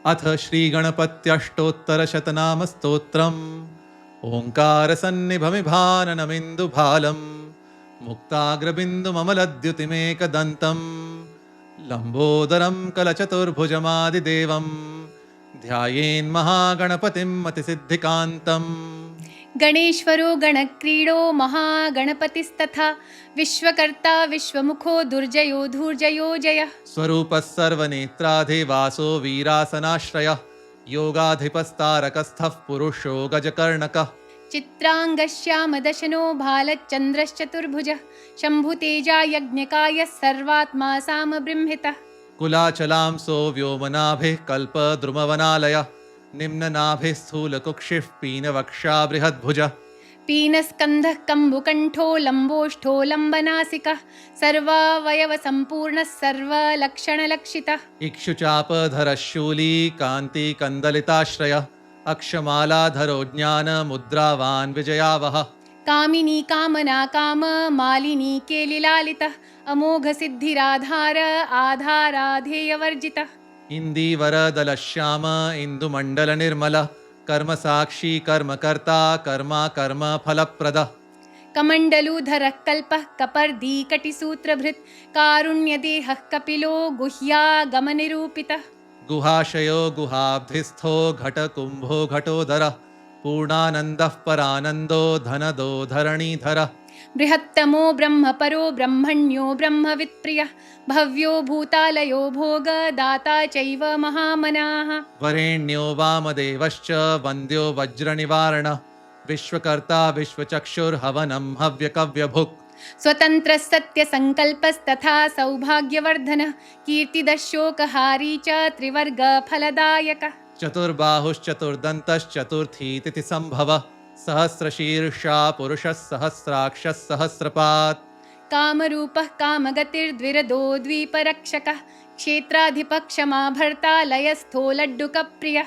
अथ श्रीगणपत्यष्टोत्तरशतनामस्तोत्रम्। ओङ्कारसन्निभमिभाननमिन्दुभालम् मुक्ताग्रबिन्दुममलद्युतिमेकदन्तम् लम्बोदरं कलचतुर्भुजमादिदेवम् ध्यायेन्महागणपतिम् अतिसिद्धिकान्तम्। गणेश्वरो गणक्रीडो महागणपतिस्तथा विश्वकर्ता विश्वमुखो दुर्जयो धूर्जयो जयः। स्वरूपः सर्वनेत्राधिवासो वीरासनाश्रयः योगाधिपस्तारकस्थः पुरुषो गजकर्णकः। चित्राङ्गश्यामदशनो भालश्चन्द्रश्चतुर्भुजः शम्भुतेजा यज्ञकायः सर्वात्मा सामबृंहितः। कुलाचलांसो व्योमनाभिः कल्पद्रुमवनालयः निम्ननाभिः स्थूलकुक्षिः पीनवक्षा बृहद्भुजः। पीनस्कन्धः कम्बुकण्ठो लम्बोष्ठो लम्बनासिकः सर्वावयवसम्पूर्णः सर्वलक्षणलक्षितः। इक्षुचापधरः शूली कान्तिकन्दलिताश्रयः अक्षमालाधरो ज्ञानमुद्रावान् विजयावहः। कामिनी कामना काम मालिनी केलिलालितः अमोघसिद्धिराधार आधाराधेयवर्जितः। इन्दीवरदलश्याम इन्दुमण्डलनिर्मलः कर्मसाक्षी कर्मकर्ता कर्मा कर्मफलप्रदः। कमण्डलूधरः कल्पः कपर्दी कटिसूत्रभृत् कारुण्यदेहः कपिलो गुह्यागमनिरूपितः। गुहाशयो गुहाब्धिस्थो घटकुम्भो घटोदरः पूर्णानन्दः परानन्दो धनदो धरणीधरः। बृहत्तमो ब्रह्मपरो ब्रह्मण्यो ब्रह्मवित्प्रियः भव्यो भूतालयो भोगदाता चैव महामनाः। वरेण्यो वामदेवश्च वन्द्यो वज्रनिवारणः विश्वकर्ता विश्वचक्षुर्हवनं हव्यकव्यभुक्। स्वतन्त्रः सत्यसङ्कल्पस्तथा सौभाग्यवर्धनः कीर्तिदशोकहारी च त्रिवर्गफलदायकः। चतुर्बाहुश्चतुर्दन्तश्चतुर्थी तिथिसम्भवः सहस्रशीर्षा पुरुषः सहस्राक्षः सहस्रपात्। कामरूपः कामगतिर्द्विरदो द्वीपरक्षकः क्षेत्राधिपः क्षमा भर्ता लयस्थो लड्डुकप्रियः।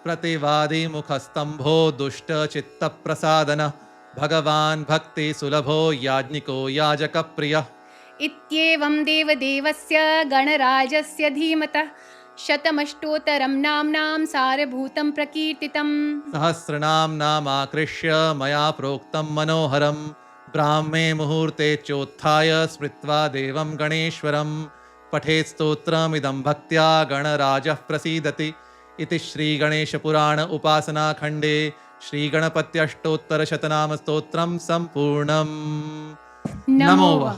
प्रतिवादिमुखस्तम्भो दुष्टचित्तप्रसादनः भगवान् भक्तिसुलभो याज्ञिको याजकप्रियः। इत्येवं देवदेवस्य गणराजस्य धीमतः शतमष्टोत्तरं नाम्नां सारभूतं प्रकीर्तितम्। सहस्रनाम्नामाकृष्य मया प्रोक्तं मनोहरं ब्राह्मे मुहूर्ते चोत्थाय स्मृत्वा देवं गणेश्वरं पठेत् स्तोत्रमिदं भक्त्या गणराजः प्रसीदति। इति श्रीगणेशपुराण उपासनाखण्डे श्रीगणपत्यष्टोत्तरशतनामस्तोत्रं सम्पूर्णम्। नमो वाह।